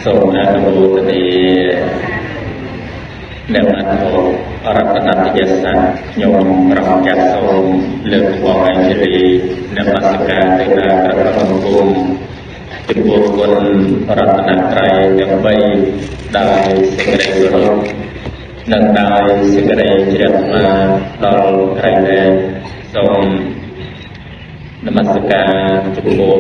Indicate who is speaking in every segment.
Speaker 1: សូមអនុមោទនាអ្នកបានចូលរតនតយស័ក្តិខ្ញុំប្រកាសចាត់សូមលើកបងអញ្ជលីអ្នកបាសិកាទៅដល់ក្រមគុំចំពោះគុណរតនត្រ័យទាំង3ដោយសេចក្តីគោរពនិងដោយសេចក្តីជ្រះថ្លាដល់ព្រះដែលសូមនមស្ការចំពោះ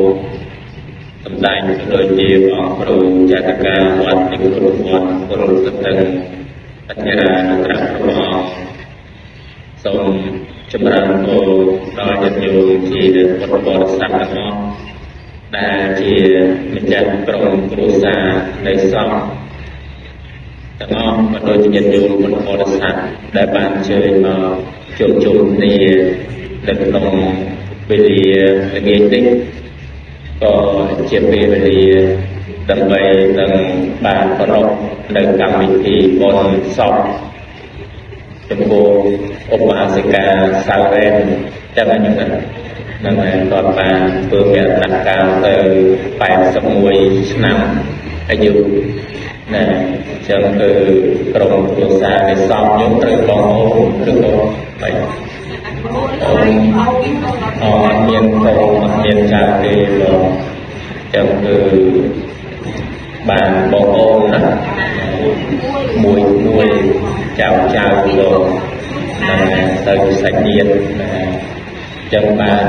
Speaker 1: សម្ដែងដូចជាអង្គគ្រូចាតកាវត្តទីគ្រូវត្តគ្រូស្ទឹងអធិរានុក្រមព្រះអង្គសូមចម្រើនពរដល់ញាតិញោមជាពុទ្ធបរិស័ទទាំងអស់ដែលជាម្ចាស់ក្រុមគ្រួសារនៃសង្ឃទាំងអស់ក៏ដូចជាញាតិញោមពុទ្ធបរិស័ទដែលបានអញ្ជើញមកជួបជុំគ្នានៅក្នុងវេលាល្ងាចនេះក៏ជាពេលវេលាដើម្បីនឹងបានប្រពនៅកម្មវិធីបុណ្យសពចំពោះឧបាសិកាសាវែនទាំងអញ្ចឹងនឹងគាត់បានធ្វើមរណកាលទៅ81ឆ្នាំអាយុណាអញ្ចឹងគឺក្រុមគ្រួសារនៃសពខ្ញុំត្រូវបងអូនឬក៏បែបអត់មានកូនអត់មានចៅទេបងចឹងគឺបានបងអូនណាមួយចៅលោកទៅសាច់ញាតិចឹងបាន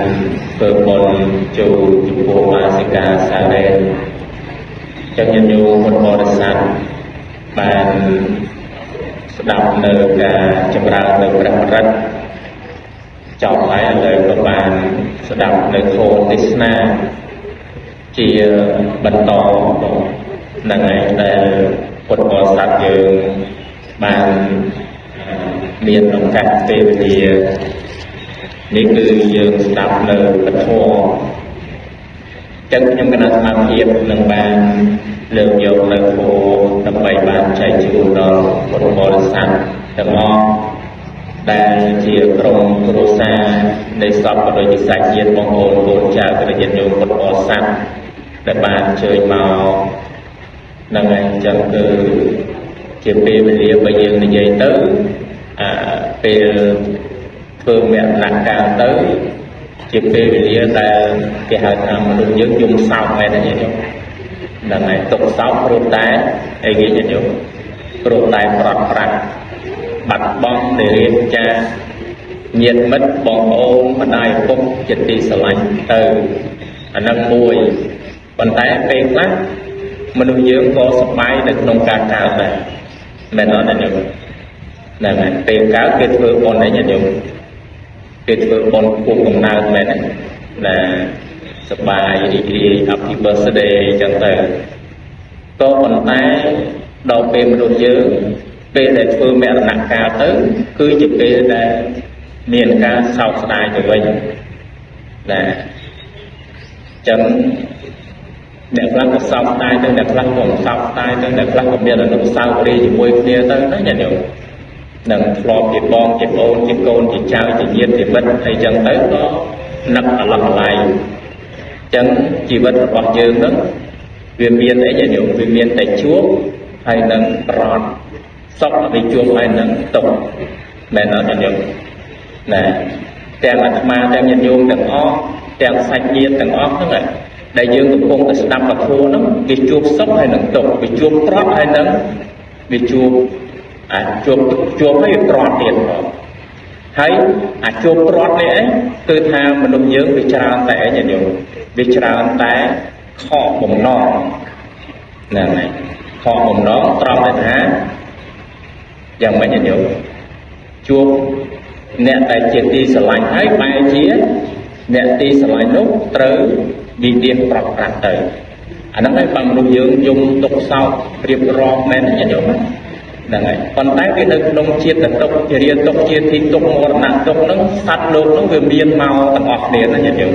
Speaker 1: ធ្វើបុណ្យចូលចំពោះបាសិកាសារ៉េនចឹងញាតិញោមពុទ្ធបរិស័ទបានស្ដាប់នៅការចម្រើននៅព្រះបរិត្តចប់ហើយឥឡូវក៏បានស្ដាប់នៅធម៌ទេសនាជាបន្តនឹងឯងដែលពុទ្ធបរិស័ទយើងបានមានឱកាសពេលវេលានេះគឺយើងស្ដាប់នៅពធចឹងខ្ញុំគណៈសមាជិកនឹងបានលើកយកនៅធម៌ដើម្បីបានចែកជូនដល់ពុទ្ធបរិស័ទទាំងអស់ដែលជាក្រុមគ្រួសារនៃសពក៏ដូចជាសាច់ញាតិបងប្អូនកូនចៅព្រះញាតិញោមពុទ្ធបរិស័ទដែលបានអញ្ជើញមកនឹងឯងចឹងគឺជាពេលវេលាបើយើងនិយាយទៅពេលធ្វើមរណកាលទៅជាពេលវេលាដែលគេហៅថាមនុស្សយើងយំសោកមែនទេញាតិញោមនឹងឯងទុកសោកព្រោះតែអីគេញាតិញោមព្រោះតែប្រត់ប្រាក់បាត់បង់ទៅរៀបការញាតិមិត្តបងប្អូនម្ដាយឪពុកជាទីស្រឡាញ់ទៅអានឹងមួយប៉ុន្តែពេលខ្លះមនុស្សយើងក៏សប្បាយនៅក្នុងការកើតដែរមែនអត់ទេញោមហ្នឹងហើយពេលកើតគេធ្វើបុណ្យឯងញោមគេធ្វើបុណ្យខួបកំណើតមែនទេណាសប្បាយរីករាយ Happy Birthday អញ្ចឹងទៅក៏ប៉ុន្តែដល់ពេលមនុស្សយើងពេលដែលធ្វើមរណកាលទៅគឺជាពេលដែលមានការសោកស្ដាយទៅវិញណាចឹងអ្នកខ្លះក៏សោកស្ដាយទៅអ្នកខ្លះក៏សោកស្ដាយទៅអ្នកខ្លះក៏មានអនុស្សាវរីយ៍ជាមួយគ្នាទៅណាញាតិញោមនឹងធ្លាប់ជាបងជាប្អូនជាកូនជាចៅជាញាតិជាមិត្តអីចឹងទៅក៏នឹកអាឡោះអាឡៃចឹងជីវិតរបស់យើងហ្នឹងវាមានអីញាតិញោមវាមានតែជួបហើយនឹងប្រត់សុខទៅជួបហើយនឹងទុកមែនអត់ញាតិញោមណាទាំងអាត្មាទាំងញាតិញោមទាំងអស់ទាំងសាច់ញាតិទាំងអស់ហ្នឹងដែលយើងកំពុងតែស្ដាប់ពធហ្នឹងវាជួបសុខហើយនឹងទុកវាជួបប្រត់ហើយនឹងវាជួបជួបហើយវាប្រត់ទៀតផងហើយអាជួបប្រត់នេះគឺថាមនុស្សយើងវាច្រើនតែអីញាតិញោមវាច្រើនតែខកបំណងហ្នឹងហើយខកបំណងត្រង់ថាយ៉ាងម៉េចញាតិញោមជួបអ្នកដែលជាទីស្រឡាញ់ហើយបែរជាអ្នកទីស្រឡាញ់នោះត្រូវវិនិច្ឆ័យប្រាប់ប្រាស់ទៅអាហ្នឹងហើយបើមនុស្សយើងយំទុកសោករៀបរាប់មែនញាតិញោមហ្នឹងហើយប៉ុន្តែវានៅក្នុងជាតិទុកជារៀនទុកជាទីទុកមរណៈទុកហ្នឹងសត្វលោកហ្នឹងវាមានមកទាំងអស់គ្នាណាញាតិញោម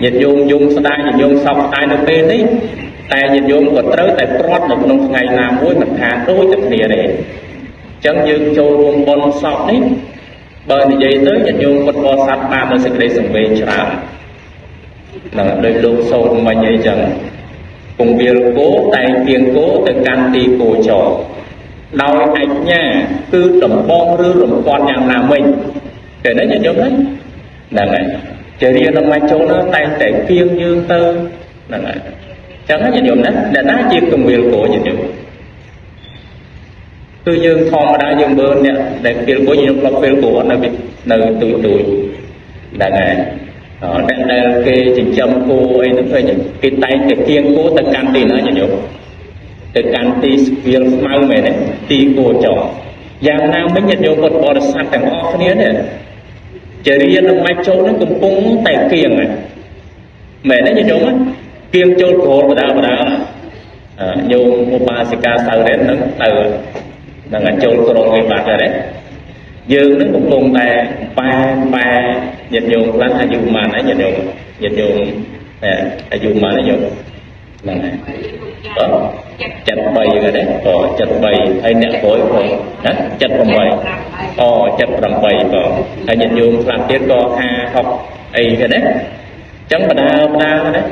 Speaker 1: nhiệt dung đai nhiệt dung sọc đai nó bên đấy tại nhiệt dung còn tới tại prot được nông ngày nào mỗi mặt hàng đôi tập địa này chẳng dương châu ruộng bon sọc đấy bởi vì vậy tới nhiệt dung còn bò sát ba nó sẽ lấy sừng về chả là đôi lúc sâu mà vậy chẳng cùng việc cố tại tiền cố từ can ti cổ trò đòi ảnh nha cứ tầm bom rư rầm con nhà nào mình để đấy nhiệt dung đấy là này trời riêng nó mai chỗ nó tay tại kiêng dương tơ là này chẳng hết nhiệt dung đấy để đá chia cùng việc của nhiệt dung cứ dương thom đã dương bơn nè để việc của nhiệt dung là việc của nó bị nơi tuổi là này đang kê chỉnh châm cô ấy nó phải cái tay cái kiêng cố từ can ti nó nhiệt dung từ can ti việc mau mày này ti cô trò giang nam mới nhiệt dung một bò sát thành o cái này trời riêng nó mai châu nó cũng bung tay kiêng này mẹ nó như chúng á kiêng châu cổ của đạo nhiều một bà sĩ ca sau đến nó từ là ngành châu cổ người bạc rồi đấy dương nó cũng bung tay ba nhiệt dùng lắm hay dùng mà nãy nhiệt dùng nè dùng mà nó dùng là này đó chặt bầy rồi đấy chặt bầy hay nẹt phổi rồi đó chặt bằng bầy chặt bằng bầy còn hay nhiệt dùng làm tiết có học ấy cái đấy chẳng mà đa đấy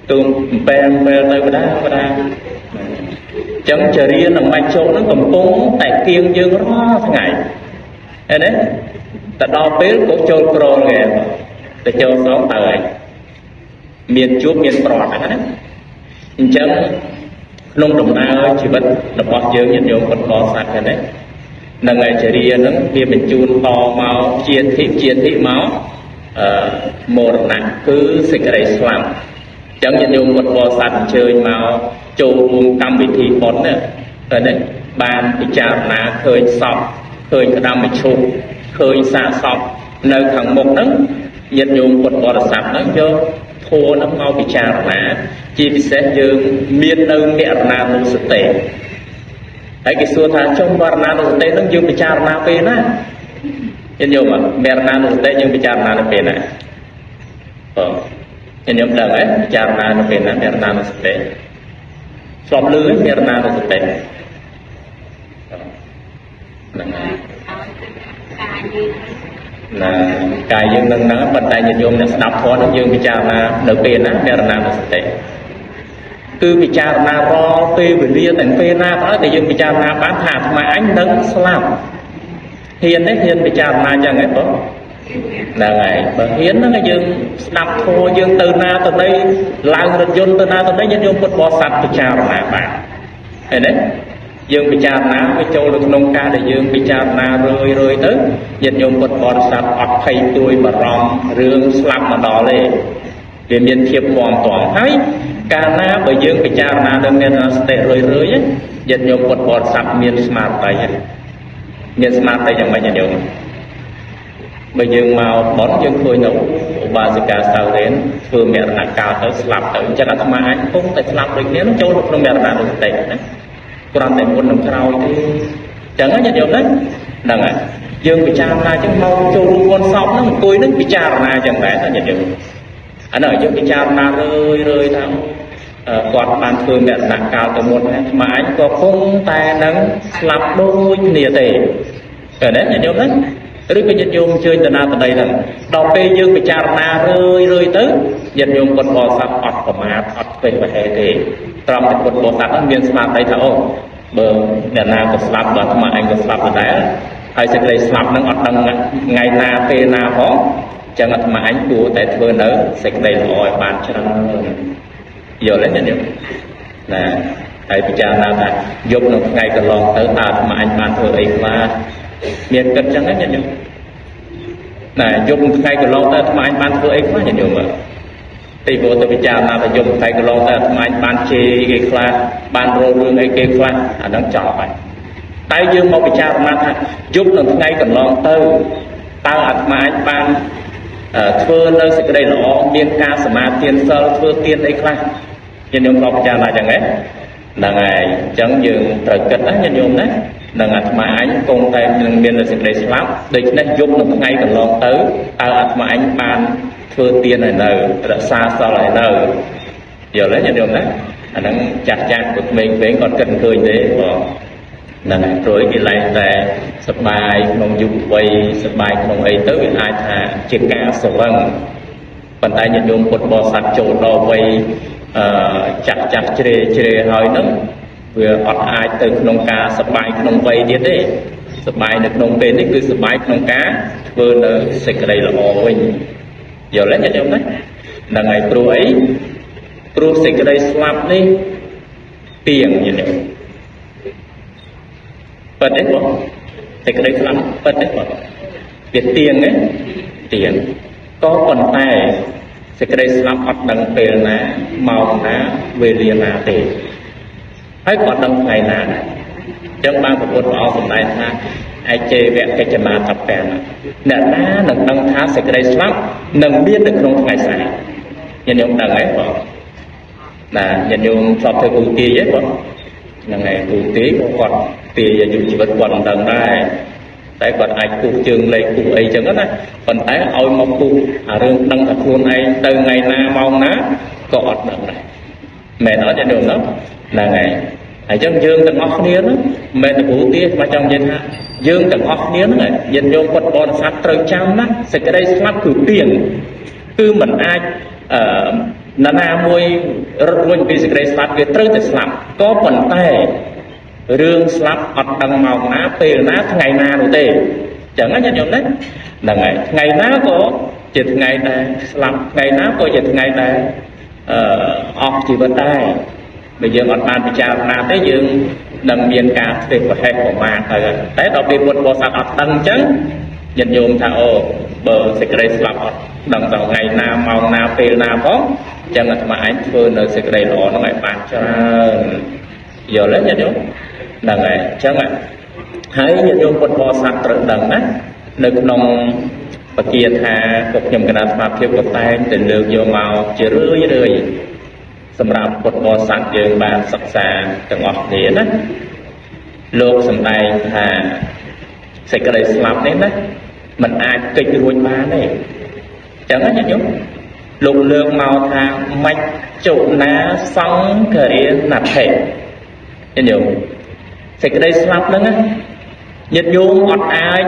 Speaker 1: tụm bèn tới mà đa chẳng chờ riêng là mai châu nó cầm cúng tại kiêng dương nó ngày đấy ta đo biết của châu pro nghe để châu sống tại miền chúa miền prọt đấy chẳng nông đồng na chỉ vật là bọt dương nhiệt dụng còn bọt sạch cái đấy là ngày trời đi nó kia mình chun to máu chiến thị máu một nặng cứ xịt cái đấy xoắn chẳng nhiệt dụng một bọt sạch chơi máu châu vùng cam bị thị bọt nữa ở đấy bàn thì chả là khơi sọc khơi đam bị chụp khơi xa sọc nơi thằng một đó nhiệt dụng một bọt sạch nó vô thua nó mau bị chả là chỉ vì sẽ dương miền nơi mẹ là một sự tệ ấy cái xua thà trong vào là một tệ nó dương bị chả là về nè nhân dùng mà mẹ là một tệ dương bị chả là về nè nhân dùng đằng ấy chả là về nè mẹ là một tệ xóm lưới mẹ là một tệ là cái dương nâng nắng bàn tay nhiệt dùng là đập phó nó dương bị chả là đầu tiên á mẹ là một tệ cứ bị chả là ro phê về ria thành phê na đó thì dương bị chả là bán hạt mà anh nâng làm hiền đấy hiền bị chả là chẳng ấy đó là ngày và hiến nó dương đập thô dương từ na từ đây lang được dương từ na từ đây nhân dùng một bò sạch bị chả là bạn thế đấy dương bị chả là với châu được nông ca để dương bị chả là rồi tới nhân dùng một bò sạch ọt thầy tôi mà rong rương slap mà đỏ lên để miền thiệp hoàn toàn thấy cả na bởi dương bị cha na đơn nên là tệ rồi á dịch nhung một bọt sập miền smart tay miền smart tay chẳng phải nhận nhung bởi dương màu bón dương khôi nấu bà sẽ cả sau đến vừa mẹ là cao tới slap tới cho là mà anh không tại slap được nếu nó trôi được nó mẹ là được tệ đấy còn tại một đồng trao thì chẳng có nhận nhung đấy đằng à dương bị cha na chứ mau trôi luôn con sóc nó cối nó bị cha na chẳng phải là nhận nhung anh ở chỗ cái cha na rơi thằng quạt bàn thường mẹ nặng cao từ một mà anh có không tài nắng lặp đôi nìa tề ở đấy nhà nhôm đấy rồi cái dân nhôm chơi từ na từ đây là đọc pe dương cái cha na rơi tới dân nhôm con bò sạp ọt của má ọt về và hè thì trong một con bò sạp nó miền sạp đây thảo bờ nhà na có sạp và mà anh có sạp ở đấy hay sẽ lấy sạp nó ọt đằng ngày na pe na phó chẳng hạn mà anh đua tại thưa nở sạch đầy hỏi bàn cho nó giờ lấy nhận được là thầy bị cha nào là giúp nó ngày cần lòng tới ta mà anh bàn thưa ấy mà miền cân chẳng nhận được là giúp ngày cần lòng tới mà anh bàn thưa ấy quá nhận được mà thì bộ tôi bị cha nào là giúp ngày cần lòng tới mà anh bàn chê cái khoa bàn rô rương ấy cái khoa đang chọn vậy tay dương một bị cha mà giúp nó ngày cần lòng tới tao mà anh bàn thưa nơi sự đây nó biên ca sả ma tiên sơ thưa tiên ấy khoa nhân nhung học cha là chẳng ấy là ngày chẳng dừng thời kết đó nhân nhung đấy là ngày mà anh cùng tay biên là sự đây slap để nên giúp được ngay cần lòng tới mà anh bàn ធ្វើទៀនឲ្យនៅរក្សាសល់ឲ្យនៅយល់ទេញាតិញោមណាអាហ្នឹងចាស់ចាស់គាត់ក្មេងៗគាត់គិតឃើញទេបងហ្នឹងហើយព្រោះគេឡែងតែសបាយក្នុងយុវវ័យសបាយក្នុងអីទៅវាអាចថាជាការស្រវឹងប៉ុន្តែញាតិញោមពុទ្ធបរិស័ទចូលដល់វ័យចាស់ចាស់ជ្រេហើយហ្នឹងវាអត់អាចទៅក្នុងការសបាយក្នុងវ័យទៀតទេសបាយនៅក្នុងពេលនេះគឺសបាយក្នុងការធ្វើនៅសេចក្តីល្អវិញយល់ទេញាតិញោមណាហ្នឹងហើយព្រោះអីព្រោះសេចក្តីស្លាប់នេះទៀងញាតិញោមពិតទេបងសេចក្តីស្លាប់ពិតទេបងវាទៀងទេទៀងក៏ប៉ុន្តែសេចក្តីស្លាប់អត់ដឹងពេលណាម៉ោងណាវេលាណាទេហើយក៏ដឹងថ្ងៃណាដែរអញ្ចឹងបានប្រពុតព្រះអង្គសម្ដែងថាឯចេវៈកិច្ចមាតពាំងអ្នកណានឹងដឹងថាសេចក្តីស្លាប់នឹងមាននៅក្នុងថ្ងៃស្អែកញាតិញោមដឹងទេបងណាញាតិញោមធ្លាប់ធ្វើគូទាយទេបងហ្នឹងហើយគូទាយគាត់ទាយអាយុជីវិតគាត់មិនដឹងដែរតែគាត់អាចគូសជើងលេខគូអីចឹងណាប៉ុន្តែឲ្យមកគូសអារឿងដឹងថាខ្លួនឯងទៅថ្ងៃណាម៉ោងណាក៏អត់ដឹងដែរមែនអត់ញាតិញោមហ្នឹងហើយហើយចឹងយើងទាំងអស់គ្នាហ្នឹងមិនមែនតែគ្រូទាមកចង់និយាយថាយើងទាំងអស់គ្នាហ្នឹងញាតិញោមពុទ្ធបរិស័ទត្រូវចាំណាសេចក្តីស្លាប់គឺទៀងគឺមិនអាចណាមួយរត់វិញពីសេចក្តីស្លាប់វាត្រូវតែស្លាប់ក៏ប៉ុន្តែរឿងស្លាប់អត់ដឹងម៉ោងណាពេលណាថ្ងៃណានោះទេចឹងណាញាតិញោមណាហ្នឹងហើយថ្ងៃណាក៏ជាថ្ងៃដែរស្លាប់ថ្ងៃណាក៏ជាថ្ងៃដែរអស់ជីវិតដែរបើយើងអត់បានពិចារណាទេយើងនឹងមានការធ្វេសប្រហែសប្រមាថទៅតែដល់ពេលពុទ្ធបរិស័ទអត់ដឹងអញ្ចឹងញាតិញោមថាអូបើសេចក្តីស្លាប់អត់ដឹងដល់ថ្ងៃណាម៉ោងណាពេលណាផងអញ្ចឹងអាត្មាឯងធ្វើនៅសេចក្តីល្អហ្នឹងឲ្យបានច្រើនយល់ទេញាតិញោមហ្នឹងហើយអញ្ចឹងហើយញាតិញោមពុទ្ធបរិស័ទត្រូវដឹងណានៅក្នុងបកាថាពួកខ្ញុំគណៈស្មារតីក៏តែងតែលើកយកមកជារឿយសម្រាប់ពុទ្ធបរិស័ទយើងបានសិក្សាទាំងអស់គ្នាណាលោកសម្ដែងថាសេចក្តីស្លាប់នេះណាมันអាចកិច្ចរួចបានទេអញ្ចឹងណាញាតិញោមលោកលើកមកថាមច្ចុណាសង្ឃរិណដ្ឋិញាតិញោមសេចក្តីស្លាប់ហ្នឹងញាតិញោមអត់អាច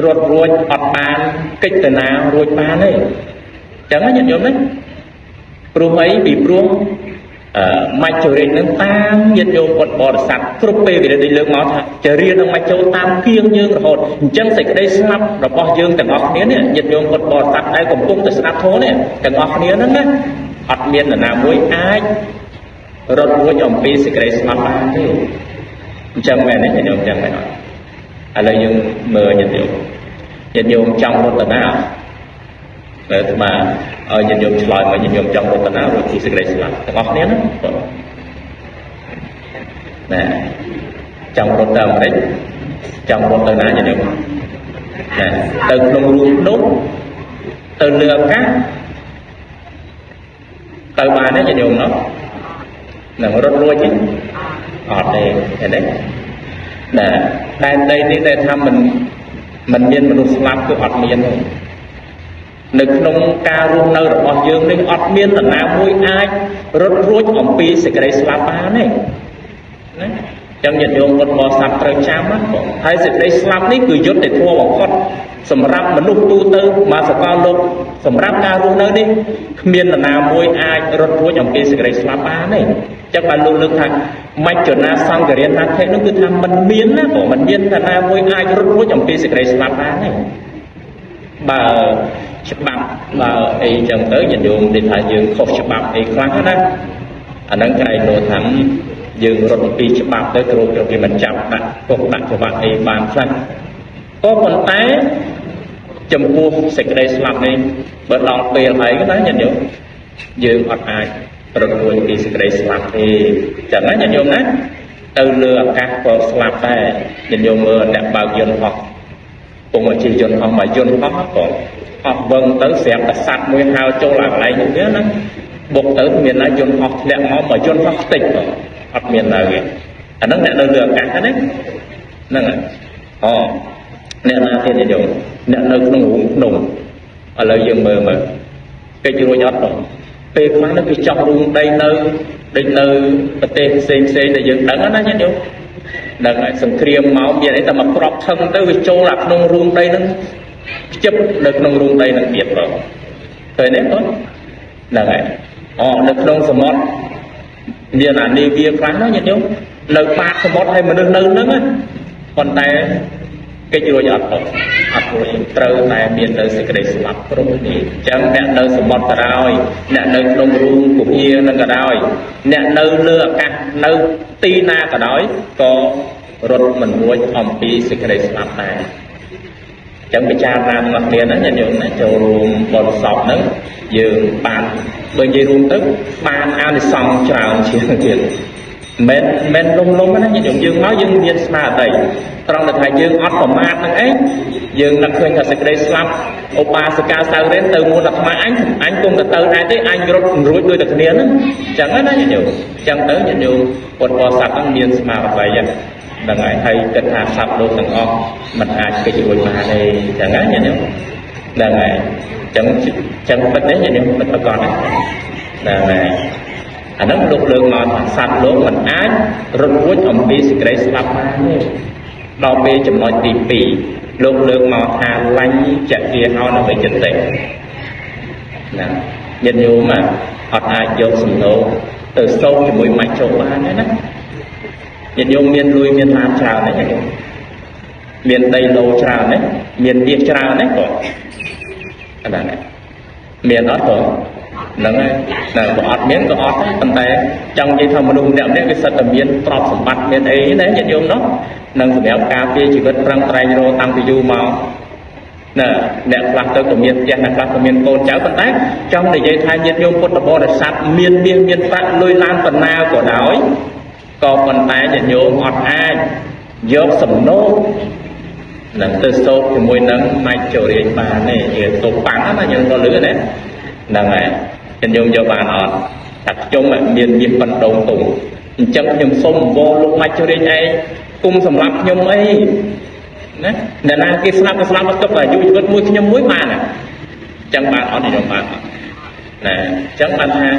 Speaker 1: រត់រួចអត់បានកិច្ចតាណារួចបានទេអញ្ចឹងណាញាតិញោមណាព្រោះអីពីព្រោះមច្ចុរិកនឹងតាមញាតិញោមពុទ្ធបរិស័ទគ្រប់ពេលវេលាដែលលើកមកថាចរិយានឹងមច្ចុតាមគៀងយើងរហូតអញ្ចឹងសេចក្តីស្លាប់របស់យើងទាំងអស់គ្នានេះញាតិញោមពុទ្ធបរិស័ទដែលកំពុងតែស្ដាប់ធម៌នេះទាំងអស់គ្នាហ្នឹងណាអត់មាននរណាមួយអាចរត់រួចអំពីសេចក្តីស្លាប់បានទេអញ្ចឹងមែនទេញាតិញោមអញ្ចឹងមែនអត់ឥឡូវយើងមើលញាតិញោមចង់រត់ទៅណាតែស្មាឲ្យញាតិញោមឆ្លើយមកញាតិញោមចង់រត់ណារួចពីសេចក្តីស្លាប់ទាំងអស់គ្នាណាណាចង់រត់ទៅអាមេរិកចង់រត់ទៅណាញាតិញោមណាទៅក្នុងរូងភ្នំទៅលើអាកាសទៅបានទេញាតិញោមណោះនឹងរត់រួចទេអត់ទេឃើញទេណាតែដីនេះតែថាមិនមានមនុស្សស្លាប់គឺអត់មានទេនៅក្នុងការរស់នៅរបស់យើងនេះអត់មាននរណាមួយអាចរត់រួចអំពីសេចក្តីស្លាប់បានទេណាចឹងញាតិញោមពុទ្ធបរិស័ទត្រូវចាំណាបងហើយសេចក្តីស្លាប់នេះគឺយុត្តិធម៌បំផុតសម្រាប់មនុស្សទូទៅមកសកលលោកសម្រាប់ការរស់នៅនេះគ្មាននរណាមួយអាចរត់រួចអំពីសេចក្តីស្លាប់បានទេចឹងបានលោកលើកថាមច្ចុណាសង្ឃរិណដ្ឋិនោះគឺថាมันមានណាបងมันមាននរណាមួយអាចរត់រួចអំពីសេចក្តីស្លាប់បានទេបើច្បាប់បើអីចឹងទៅញាតិញោមនិយាយថាយើងខុសច្បាប់អីខ្លះណាអាហ្នឹងគេឯងនោះថាយើងរត់ពីច្បាប់ទៅគ្រូគេមិនចាប់ដាក់គុកដាក់ច្បាប់អីបានខ្លះក៏ប៉ុន្តែចំពោះសេចក្តីស្លាប់នេះបើដល់ពេលហើយណាញាតិញោមយើងអត់អាចរត់រួចពីសេចក្តីស្លាប់ទេចឹងណាញាតិញោមណាទៅលើអាកាសក៏ស្លាប់ដែរញាតិញោមមើលអ្នកបើកយន្តហោះពុំមកជិះយន្តហោះមកយន្តហោះក៏អស់វឹងទៅស្រាប់តែសัตว์មួយហៅចូលអាកន្លែងនោះទៀតណាបុកទៅមានណាយន្តហោះធ្លាក់មកយន្តហោះខ្ទេចក៏អត់មាននៅទេអាហ្នឹងអ្នកនៅលើអាកាសហ្នឹងហ្នឹងអូអ្នកណាទៀតញោមអ្នកនៅក្នុងរូងភ្នំ ឥឡូវយើងមើលកិច្ចរួចអត់បងពេលខ្លះនៅគេចង់រួមដីនៅដូចនៅប្រទេសផ្សេងដែលយើងដឹងណាញាតិញោមដឹងហើយសង្គ្រាមមកមានអីតែមកក្របថឹងទៅវាចូលអាក្នុងរួមដីហ្នឹងខ្ជិបនៅក្នុងរួមដីហ្នឹងទៀតបងឃើញទេបងហ្នឹងហើយនៅក្នុងសមុទ្រមានអានាវាខ្លះណាញាតិញោមនៅបាតសមុទ្រហើយមនុស្សនៅហ្នឹងប៉ុន្តែកិច្ចរួចអត់រួចត្រូវតែមាននៅសេចក្តីស្លាប់គ្រប់គ្នាអញ្ចឹងអ្នកនៅសមុទ្រក៏ដោយអ្នកនៅក្នុងរូងពភានឹងក៏ដោយអ្នកនៅលើអាកាសនៅទីណាក៏ដោយក៏រត់មិនរួចអំពីសេចក្តីស្លាប់ដែរអញ្ចឹងពិចារណាមកគ្នាណាញាតិញោមណាចូលរួមបរិសពហ្នឹងយើងបានបើនិយាយរួមទៅបានអានិសង្សច្រើនជាងទៀតមិនលំណាញាតិញោមយើងមកយើងមានស្មារតីត្រង់ថាយើងអត់ប្រមាទនឹងអីយើងនឹកឃើញថាសេចក្តីស្លាប់ឧបាសិកាសៅរិនទៅមុនអាត្មាអញគុំទៅដែរទេអញរត់រួចដូចតែគ្នាហ្នឹងអញ្ចឹងណាញាតិញោមអញ្ចឹងទៅញាតិញោមពុទ្ធបរិស័ទហ្នឹងមានស្មារតីហ្នឹងហើយគិតថាសត្វលោកទាំងអស់មិនអាចកិច្ចរួចបានទេអញ្ចឹងណាញាតិញោមហ្នឹងហើយអញ្ចឹងពិតទេញាតិញោមពិតប្រកបហ្នឹងហើយអាហ្នឹងលោកលើកមកថាសត្វលោកមិនអាចរត់រួចអំពីសេចក្តីស្លាប់បានទេដល់ពេលចំណុចទី2លោកលើកមកថាឡាញ់ចក្រាហោនវិចិន្តិណាញាតិញោមអត់អាចយកសំណោទៅសូមជាមួយម៉ាច់ចូលបានទេណាញាតិញោមមានលុយមានឡានច្រើនទេមានដីឡូច្រើនទេមានមាសច្រើនទេបងអាហ្នឹងមានអត់បងហ្នឹងហើយតែបើអត់មានក៏អត់ដែរប៉ុន្តែចង់និយាយថាមនុស្សម្នាក់វាសិតតែមានទ្រព្យសម្បត្តិមានអីណាញាតិញោមនោះនឹងសម្រាប់ការពារជីវិតប្រឹងប្រែងរកតាំងពីយូរមកណាអ្នកខ្លះទៅក៏មានផ្ទះអ្នកខ្លះក៏មានកូនចៅប៉ុន្តែចង់និយាយថាញាតិញោមពុទ្ធបរិស័ទមានមាសមានប្រាក់លុយឡានបណ្ណាក៏ដោយក៏ប៉ុន្តែញាតិញោមអត់អាចយកសំណូកនឹងទៅសូត្រជាមួយនឹងម៉ាច់ចូលរៀនបានទេជាទុកប៉ាំងណាយើងក៏លឺណាហ្នឹងហើយខ្ញុំយកបានអត់តែខ្ញុំមានមាសបណ្ដងទុំអញ្ចឹងខ្ញុំសូមអង្វរលោកម៉ាច់ជរិញឯងគុំសម្រាប់ខ្ញុំអីណាអ្នកណាគេស្លាប់មកទុកអាយុជីវិតមួយខ្ញុំមួយបានអញ្ចឹងបានអត់ខ្ញុំបានណាអញ្ចឹងបានថា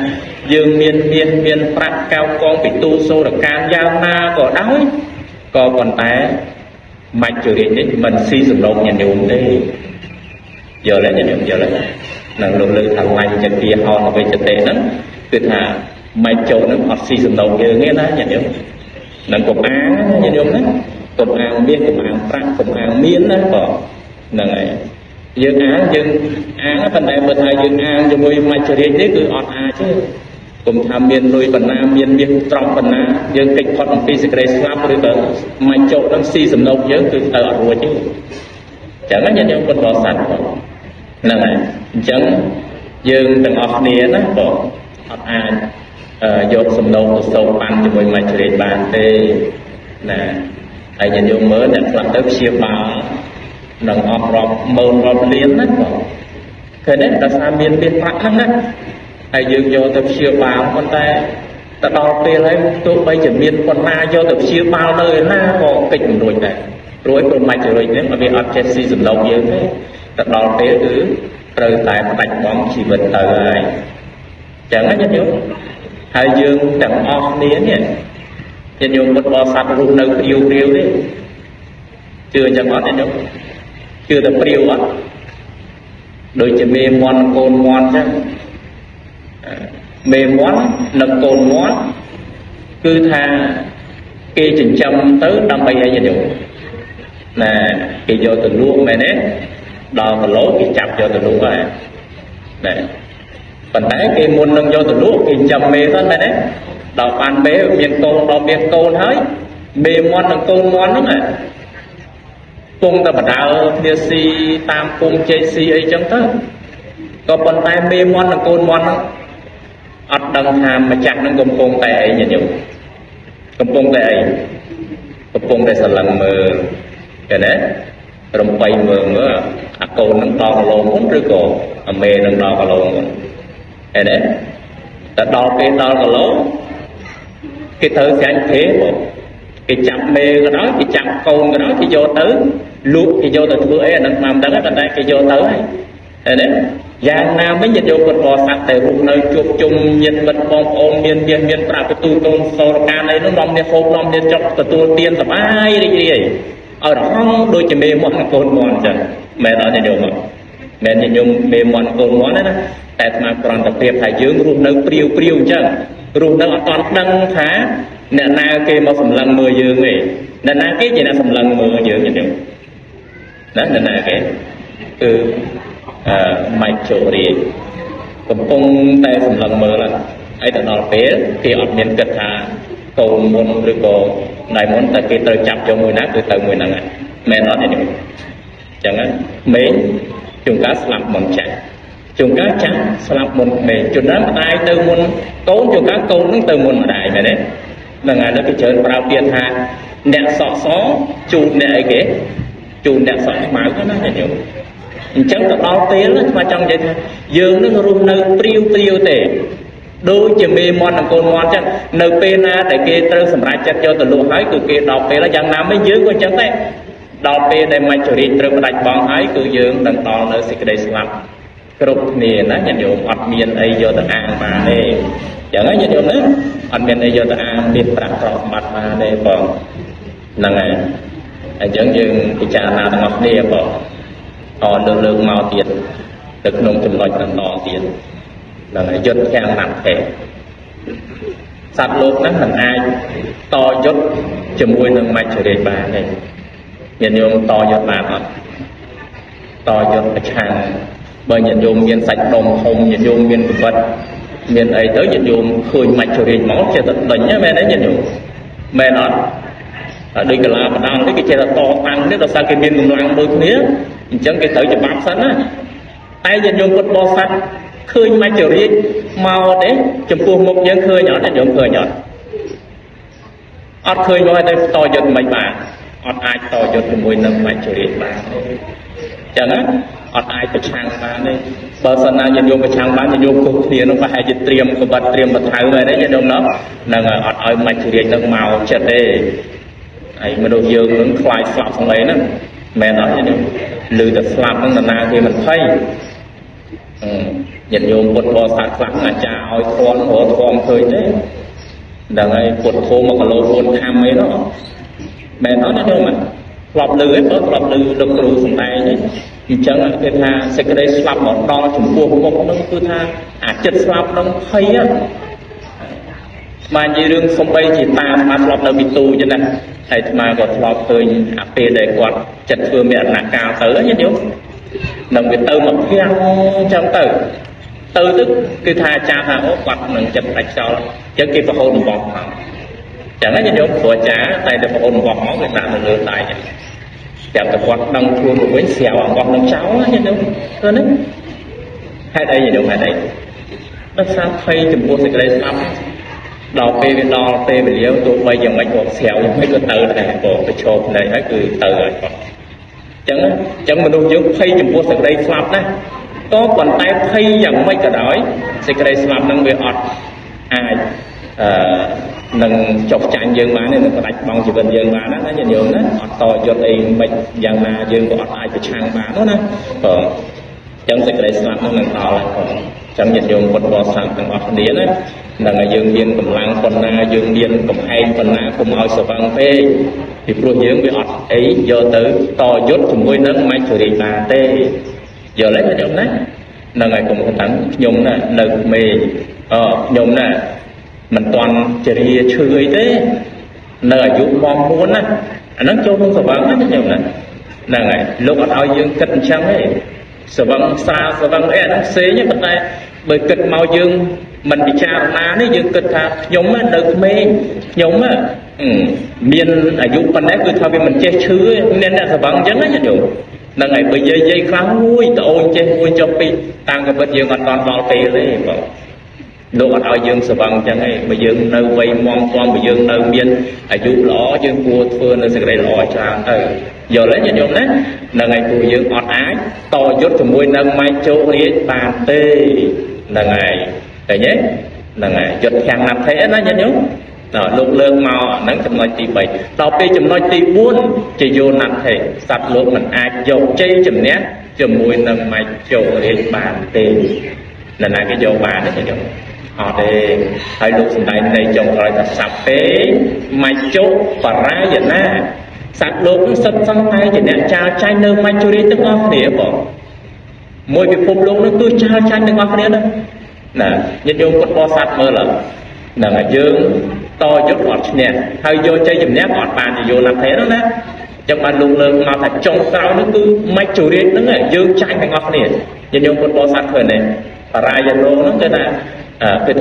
Speaker 1: យើងមានប្រាក់កៅកងពីទូសូរកានយ៉ាងណាក៏ដោយក៏ប៉ុន្តែម៉ាច់ជរិញនេះមិនស៊ីសំណុកញាតិញោមទេយល់ទេញាតិញោមយល់ទេនឹងលោកលើកថាឡាញ់ចក្រាហោនវិចិន្តិហ្នឹងគឺថាម៉ាច់ចូលហ្នឹងអត់ស៊ីសំណុកយើងទេណាញាតិញោមនឹងកុំអាងញាតិញោមណាកុំអាងមាសកុំអាងប្រាក់កុំអាងមានណាបងហ្នឹងហើយយើងអាងប៉ុន្តែបើថាយើងអាងជាមួយម៉ាច់ជរិញនេះគឺអត់អាចទេកុំថាមានលុយបណ្ណាមានមាសត្រង់បណ្ណាយើងកិច្ចផុតអំពីសេចក្តីស្លាប់ឬក៏ម៉ាច់ចូលហ្នឹងស៊ីសំណុកយើងគឺទៅអត់រួចទេអញ្ចឹងញាតិញោមពុទ្ធបរិស័ទបងហ្នឹងហើយអញ្ចឹងយើងទាំងអស់គ្នាណាបងអត់អាចយកសំណុកទៅសូមបានជាមួយម៉ាច់ជរិញបានទេណាហើយញាតិញោមមើលអ្នកខ្លះទៅព្យាបាលនឹងអស់រាប់ម៉ឺនរាប់លានណាបងឃើញទេដោយសារមានប្រាក់ហ្នឹងណាហើយយើងយកទៅព្យាបាលប៉ុន្តែទៅដល់ពេលហើយទោះបីជាមានប៉ុណ្ណាយកទៅព្យាបាលនៅឯណាក៏កិច្ចមិនរួចដែរព្រោះព្រមម៉ាច់ជរិញហ្នឹងវាអត់ចេះស៊ីសំណុកយើងទេទៅដល់ពេលគឺត្រូវតែផ្ដាច់បង់ជីវិតទៅហើយចឹងណាញាតិញោមហើយយើងទាំងអស់គ្នានេះញាតិញោមពុទ្ធបរិស័ទរស់នៅព្រាវទេជឿអញ្ចឹងអត់ញាតិញោមជឿតែព្រាវអត់ដូចជាមេមន់កូនមន់ចឹងមេមន់និងកូនមន់គឺថាគេចិញ្ចឹមទៅដើម្បីអីញាតិញោមណាគេយកទៅលក់មែនទេដល់គីឡូគេចាប់យកទៅលក់ហើយណាប៉ុន្តែគេមុននឹងយកទៅលក់គេចាំមេទៅមែនទេដល់បានមេមានកូនដល់មានកូនហើយមេមន់និងកូនមន់ហ្នឹងពងតែបដើគ្នាស៊ីតាមពងជ័យស៊ីអីចឹងទៅក៏ប៉ុន្តែមេមន់និងកូនមន់ហ្នឹងអត់ដឹងថាម្ចាស់នឹងកំពុងតែអីញាតិញោមកំពុងតែអីកំពុងតែស្រឡឹងមើលឃើញទេរំបីមើលអាកូននឹងដល់គីឡូមុនឬក៏អាមេនឹងដល់គីឡូមុនឃើញទេតែដល់ពេលដល់គីឡូគេត្រូវចាញ់ទេបងគេចាប់មេក៏ដោយគេចាប់កូនក៏ដោយគេយកទៅលក់គេយកទៅធ្វើអីអានឹងតាមដឹងតែគេយកទៅហើយឃើញ đấy giang nam mấy nhiệt độ bật bò sạch để hụt nơi chụp chung nhiệt bật bom ôm miền pra tu tôn sầu ca này nó nằm để hộp nằm để chọc tu tiền tập ai đi ở đó đôi chỉ mê mòn cồn mòn chẳng mẹ nói thì điều mà mẹ nhìn nhung mê mòn cồn mòn đấy đóแต่มาก่อนแต่เปรียบถ่ายยืงรูปนึกเปรี้ยวจังรูปนึกตอนดังท้าเนี่ยนาเกมาสำลังมือยืงเลยเนี่ยนาเกจะน่าสำลังมือยืงอย่างเดียวนั่นเนี่ยนาเกคือไม่โจรีผมคงแต่สำลังมือละไอ้แต่นอนเป๊ะที่อดเมียนกระทาโกมนหรือโกนายมนแต่ที่เตยจับจมูกนักคือเตยมือนั่งอ่ะแม่นอนอย่างเดียวจังงั้นเมย์จุงกัสลับมนใจchúng cá trắng sập một mẹ chúng nó ai từ môn cốn chúng cá cốn nó từ môn đại mẹ đấy là ngày đó cái chơi bao tiền ha nẹt sọ xó chùn nẹt cái chùn nẹt sọ máu nó là nhiều chẳng có bao tiền đó mà trong vậy thôi dương nó run nơi priêu tệ đôi chỉ mê mòn là con mòn chắc nơi pena để kia tới sầm lại chắc cho từ lúa hái từ kia đọc pe là chẳng nằm mới dưới con chẳng đấy đọc pe để mai chửi từ cái đại bóng hái từ dương đằng to nơi xịt đây sậpกรุบเนี่ยนะยันโยมอัดเมียนไอโยตอ่างมาเนี่ยอย่างนั้นยันโยมนะอัดเมียนไอโยตอ่างเป็นประกอบมัดมาเนี่ยปองนั่งไงไอ้ยังยังพิจารณาทั้งหมดเนี่ยปองต่อเรื่องเมาเตียนตึกนงจำลอยกันต่อเตียนนั่งไงยศแข่งหนักแข่สัตว์โลกนั้นมันอายต่อยศจมวยหนึ่งไม่เฉลี่ยบาเนี่ยยันโยมต่อยศบาครับต่อยศประชันbởi nhận dùng miền sạch đồng hồng nhận dùng miền vật miền ấy tới nhận dùng khơi mạch cho riêng máu chơi thật đỉnh nhá mẹ đấy nhận dùng mẹ nói ở đây cái là đang cái chơi là to tăng nếu là sao cái miền vùng làng đôi khía chẳng cái tới cho bám sẵn á ai nhận dùng vật bò sạch khơi mạch cho riêng màu đấy chấm phu một những khơi nhỏ nhận dùng khơi nhỏ ọt khơi nói đây to giật mấy bà ọt ai to giật mùi nâng mạch cho riêng bà chẳng áอดไอประชังมาเนี่ยเปิดสนาญาโยมประชังบ้านญาโยมคุกเนี่ยน้องไปให้จะเตรียมกบฏเตรียมบัตรไทยไว้ได้ญาโยมเนาะนั่งอดไอมาเฉลี่ยนั่งเมาเจ็ดเด้ไอมาดูเยอะนั่งคลายสลับตรงไหนนะแม่น้อยญาโยมลือแต่สลับนั่งนานๆที่มันไพ่ญาโยมปวดคอสาดคลังอาจารย์เอาคอนหัวทองเคยได้ดังไอปวดโคมกระโหลกปวดทำไหมเนาะแม่น้อยญาโยมอ่ะปลอบลือไอ้เปิดปลอบลือดกรูสมัยเนี่ยchẳng là cái tha sẽ cái đây slap một đo chúng buộc một nó cứ tha chất slap nó hay á mà như đương không bay chỉ ta mà slap nó bị tu cho nên thầy mà còn slap tôi pe để quạt chặt vừa miệng là cao tới như nhớ nằm cái từ một cái trong từ tức cái tha cha tha ốp quạt mình chặt lại sau chứ kia phải hôn bọt chẳng nói như nhớ của cha tay để phải hôn bọt máu người ta mình lừa tay chạm tập quạt đằng chuông của bến xèo quạt đằng cháu á như thế đấy hai đây gì đâu hai đây nó sao phay chụp cô sẽ cái sao đò pe về liêu tụi bây giờ mấy quạt xèo mấy cái tờ này của cái chộp này ấyคือtờ rồi chẳng mình đâu giống phay chụp cô sẽ cái sao đó có còn tay phay dạng mấy cái đói sẽ cái sao năng về ọt ai nâng chọc chạm dương má nên nó đặt bằng chỉ bên dương má nó nhìn dương đó to cho tiền mình dạng mà dương của ai phải trang má đó nè chẳng sẽ cái slap nó nâng to lại chẳng nhìn dương con bò sạc thằng ọt đĩa đó là ngày dương điên cầm lang con na dương điên cầm hay con na cùng ao sờ vàng phê thì pro dương với ọt ấy giờ tới to dốt cùng môi nâng máy chửi bà tê giờ lấy cái giống đấy là ngày cùng cái thằng nhung nè nực mì nhung nè mình toàn chỉ chơi thế nơi dụng mong muốn á nó cho không sợ vắng nó nhiều này là ngày lúc ở dương cất trắng ấy sợ vắng xa sợ vắng ấy nó xế như bên này bởi cất màu dương mình bị cha ná đấy dương cất tha nhóm á được mê nhóm á miền ở dụng bên đấy cứ theo vì mình che chứa nên là sợ vắng chẳng ấy nhiều là ngày bây giờ dây kháng vui tôi che vui cho pi tăng cái bên dương còn toàn vào tì đấy lúc ở dương sờ bằng chẳng ấy bây giờ nơi vây mong con bây giờ nơi miền ở giúp lõ dương cua thưa nơi sẽ đây lò cha giờ lấy nhận nhôm đấy là ngày của dương ọt ái to dốt từ môi nâng mai chỗ liệt bàn tê là ngày để nhé là ngày dốt hàng nạp thế nó nhận nhôm លោកលើកមកហ្នឹងចំណុចទី3ដល់ពេលចំណុចទី4ជាយោណាត់ទេសត្វលោកមិនអាចយកជ័យជំនះជាមួយនឹងម៉ាច់ជោគរាជបានទេនរណាគេយកបានទេខ្ញុំអត់ទេហើយលោកសំដែងនៃចុងក្រោយថាសัพពេម៉ាច់ជោគបរាយណាសត្វលោកនឹងសិតសង្តែជាអ្នកចាលចាញ់នៅម៉ាច់ជោគរាជទាំងអស់គ្នាបងមួយពិភពលោកនោះគឺចាលចាញ់ទាំងអស់គ្នាណាញាតិញោមពុទ្ធបរិស័ទមើលហ្នឹងហើយយើងតយុទ្ធអត់ឈ្នះហើយយកជ័យជំនះក៏អត់បានជាយោណាត់ទេហ្នឹងណាចឹងបានលោកលើកមកថាចុងក្រោយនោះគឺម៉ាច់ជោគរាជហ្នឹងយើងចាញ់ទាំងអស់គ្នាញាតិញោមពុទ្ធបរិស័ទឃើញទេបរាយណោហ្នឹងគឺ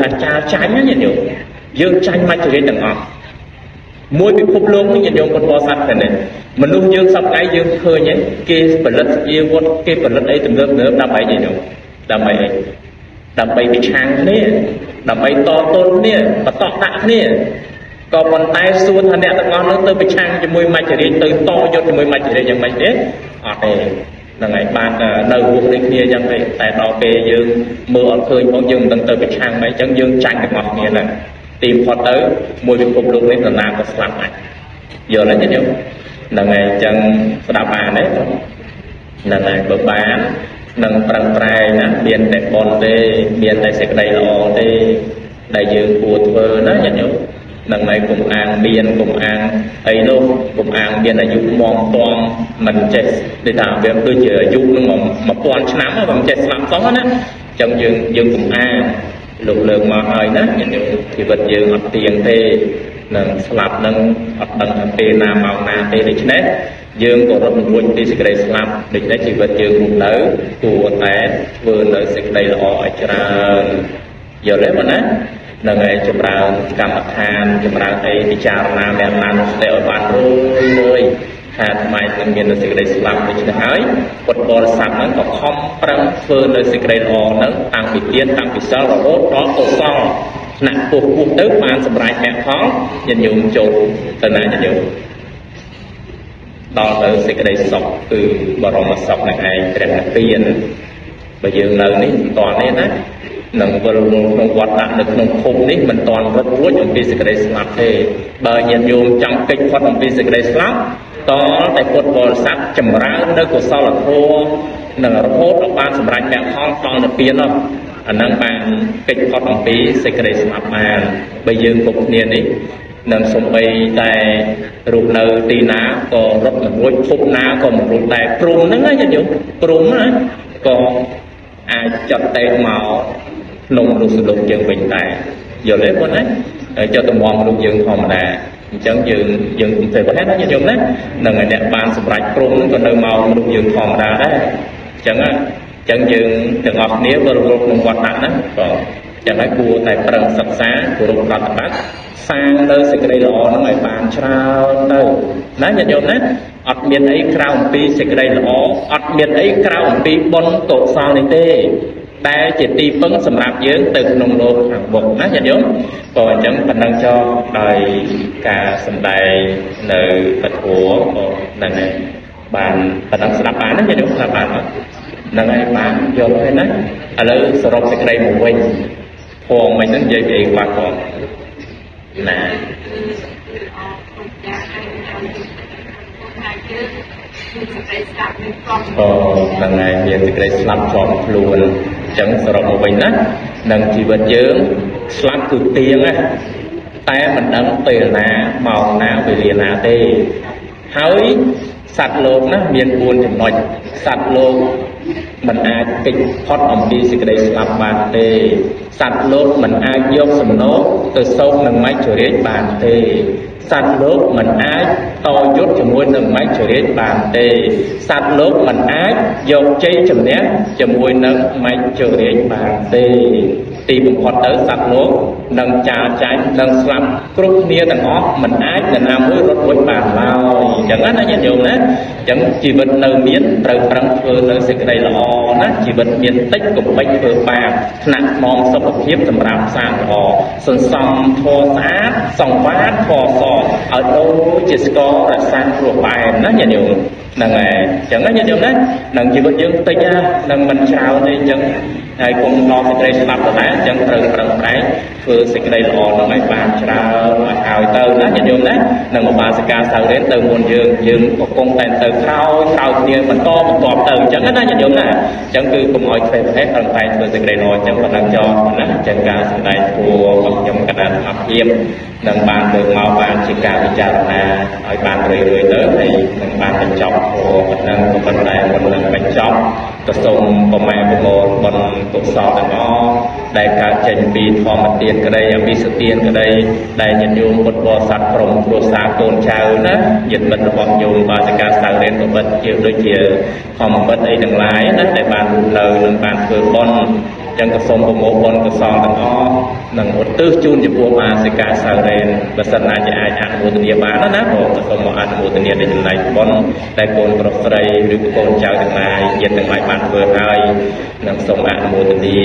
Speaker 1: ថាចាលចាញ់ណាញាតិញោមយើងចាញ់ម៉ាច់ជោគរាជទាំងអស់មួយពិភពលោកនេះញាតិញោមពុទ្ធបរិស័ទឃើញទេមនុស្សយើងសពថ្ងៃយើងឃើញគេផលិតជាវត្តគេផលិតអីទំនើបដើម្បីញាតិញោមដើម្បីអីដើម្បីប្រឆាំងគ្នាដើម្បីតទល់គ្នាបតក់ដាក់គ្នាក៏ប៉ុន្តែសួរថាអ្នកទាំងអស់នោះទៅប្រឆាំងជាមួយមច្ចរាជទៅតយុទ្ធជាមួយមច្ចរាជយ៉ាងម៉េចទេអត់ទេហ្នឹងហើយបាននៅរស់ដូចគ្នាយ៉ាងម៉េចតែដល់ពេលយើងមើលអត់ឃើញផងយើងមិនដឹងទៅប្រឆាំងម៉េចអញ្ចឹងយើងចាញ់ទាំងអស់គ្នាហ្នឹងទីផុតទៅមួយពិភពលោកនេះនរណាក៏ស្លាប់ដែរយល់ទេទេហ្នឹងហើយអញ្ចឹងស្ដាប់បានទេហ្នឹងហើយបើបាននឹងប្រឹងប្រែងណាមានតែបុណ្យទេមានតែសេចក្តីល្អទេដែលយើងគួរធ្វើណាញាតិញោមនឹងហើយកុំអាងមានកុំអាងអីនោះកុំអាងមានអាយុមកតងមិនចេះដូចថាវាគឺជាអាយុនឹង1000ឆ្នាំបើមិនចេះស្លាប់សោះណាអញ្ចឹងយើងកុំអាងលោកលើកមកហើយណាញាតិញោមជីវិតយើងអត់ទៀងទេនឹងស្លាប់នឹងអត់ដឹងថាពេលណាមកណាទេដូច្នេះយើងក៏រត់រួចពីសេចក្តីស្លាប់ដូច្នេះជីវិតយើងនៅគួរតែធ្វើនៅសេចក្តីល្អឲ្យច្រើនយល់ទេបងណានឹងឯងចម្រើនកម្មដ្ឋានចម្រើនអីពិចារណាមានណានោះស្ដីឲ្យបានរួយថាថ្មនឹងមានសេចក្តីស្លាប់ដូច្នេះហើយពុទ្ធបរិស័ទហ្នឹងក៏ខំប្រឹងធ្វើនៅសេចក្តីល្អហ្នឹងតាំងពីទានតាំងពីសិលរហូតដល់កុសលថ្នាក់ពុះទៅបានសម្រេចអ្នកផងញាតិញោមចូលទៅណាញាតិញោមដល់ទៅសេចក្តីសុខគឺបរមសុខនឹងឯងព្រះនិព្វានបើយើងនៅនេះមិនតាន់ទេណានឹងវិលក្នុងវត្តដាក់នៅក្នុងភពនេះមិនតាន់រត់រួចអំពីសេចក្តីស្លាប់ទេបើញាតិញោមចង់គេចផុតអំពីសេចក្តីស្លាប់តតែពុទ្ធបរិស័ទចម្រើននៅកុសលធម៌នឹងរហូតដល់បានសម្រេចអ្នកផងដល់និព្វាននោះអានឹងបានគេចផុតអំពីសេចក្តីស្លាប់បានបើយើងគ្រប់គ្នានេះនឹងសំបីតែរូបនៅទីណាក៏រត់មិនរួចភពណាក៏មិនរួចដែរព្រំហ្នឹងណាញាតិញោមព្រំណាក៏អាចចាត់តែមកក្នុងរូបសលោកយើងវិញដែរយល់ទេបងណាចុះតម្រាំរូបយើងធម្មតាអញ្ចឹងយើងគុំទៅប្រហែលណាញាតិញោមណានឹងអ្នកបានសម្រេចព្រំក៏នៅមករូបយើងធម្មតាដែរអញ្ចឹងយើងទាំងអស់គ្នាក៏រស់ក្នុងវត្តដាក់ណាក៏ចឹងហើយគួរតែប្រឹងសិក្សាគោរពប្រតិបត្តិសាងនៅសេចក្តីល្អហ្នឹងឲ្យបានច្រើនទៅណាញាតិញោមណាអត់មានអីក្រៅអំពីសេចក្តីល្អអត់មានអីក្រៅអំពីបុណ្យកុសលនេះទេតែជាទីពឹងសម្រាប់យើងទៅក្នុងលោកខាងមុខណាញាតិញោមក៏អញ្ចឹងប៉ុណ្ណឹងចោលដោយការសម្ដែងនៅពធក៏ហ្នឹងហើយបានប៉ុណ្ណឹងស្ដាប់បានណាញាតិញោមស្ដាប់បានហ្នឹងហើយបានយល់ហើយណាឥឡូវសរុបសេចក្តីមកវិញផងមិនហ្នឹងនិយាយពីអីខ្លះផងណាហ្នឹងហើយមានសេចក្តីស្លាប់ជាប់ខ្លួនអញ្ចឹងសរុបមកវិញណានឹងជីវិតយើងស្លាប់គឺទៀងណាតែមិនដឹងពេលណាមកណាវេលាណាទេហើយសត្វលោកណាមាន4ចំណុចសត្វលោកមិនអាចគេចផុតអំពីសេចក្តីស្លាប់បានទេសត្វលោកមិនអាចយកសំណោកទៅសោកនឹងមច្ចុរាជបានទេសត្វលោកមិនអាចតយុទ្ធជាមួយនឹងមច្ចុរាជបានទេសត្វលោកមិនអាចយកជ័យជំនះជាមួយនឹងមច្ចុរាជបានទេទីបំផុតទៅសត្វលោកនឹងចាចាញ់នឹងស្លាប់គ្រប់គ្នាទាំងអស់មិនអាចនរណាមួយរត់រួចបានឡើយអញ្ចឹងណាញាតិញោមណាអញ្ចឹងជីវិតនៅមានត្រូវប្រឹងធ្វើនៅសេចក្តីល្អណាជីវិតមានតិចកុំបិចធ្វើបាបថ្នាក់ថ្នមសុខភាពសម្រាប់សាងល្អសន្សំធម៌ស្អាតសង្វាតធម៌សឲ្យដូចជាស្កររសាគ្រោះបែបណាញាតិញោម năng này chẳng có như vậy đấy năng chỉ có những tay nha năng mình chào thì chẳng ai cũng lo cái đây làm cái chẳng trần cái vừa xịt đây lò nó mấy bạn chào hào tơ nó như vậy đấy năng một bạn sẽ ca sau đến từ nguồn dương một con tay từ khao kia mình to một tọt từ chẳng có như vậy này chẳng cứ cùng mọi phải hết trần tay vừa xịt đây lò chẳng còn năng cho năng chẳng ca sau đây của một trong cái đàn mặc hiểm năng bạn được mau bạn chỉ ca bị chào là hỏi bạn người tới thì năng bạn mình chọn của năng của vấn đề của năng mình chọnกระทรวงประมาณประมวลบนตรวจสอบแต่ก็ได้การเจนปีทอมเตียนก็ได้มีสเตียนก็ได้ยันโยมบทบาทสัตว์กรมครัวสาโกนชาวนะยันบรรดาโยมบาสการสาวเรียนกับบัดเกี่ยวด้วยเกี่ยวคอมบัดไอ้ทั้งหลายนะแต่บางเลยนั่งบางเพื่อบอลยังกระทรวงประมวลบนกระทรวงแต่ก็นั่งอดตื้อจูนจะบัวมาสการสาวเรียนบัศนาจะอาจารย์มุตเนียบานะบอกกระทรวงอาจารย์มุตเนียได้ยังไงบอลได้โกนกระไรหรือโกนชาวทั้งหลายยันทั้งหลายบางเพื่อហើយនឹងសូមអនុមោទនា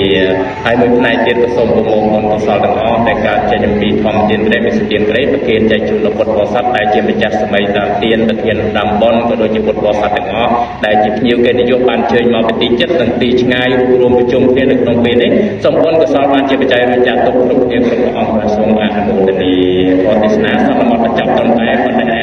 Speaker 1: ហើយមួយផ្នែកទៀតក៏សូមប្រមូលបុណ្យកុសលទាំងអស់ដែលកើតចេញអំពីធម្មទានក្តីមេស្ទានក្តីប្រគេនចែកជូនដល់ពុទ្ធបរិស័ទដែលជាម្ចាស់សម័យតាមទានប្រធានតាមបុណ្យក៏ដូចជាពុទ្ធបរិស័ទទាំងអស់ដែលជាភ្ញៀវកិត្តិយសបានជើញមកពីទីចិត្តនិងទីឆ្ងាយរួមប្រជុំគ្នានៅក្នុងពេលនេះសូមបុណ្យកុសលបានជាបច្ច័យរចាក់ទុកគ្រប់គ្នាគ្រប់ព្រះអង្គសូមអនុមោទនាធម៌ទេសនាសន្មតបញ្ចប់ត្រឹមតែប៉ុណ្ណេះ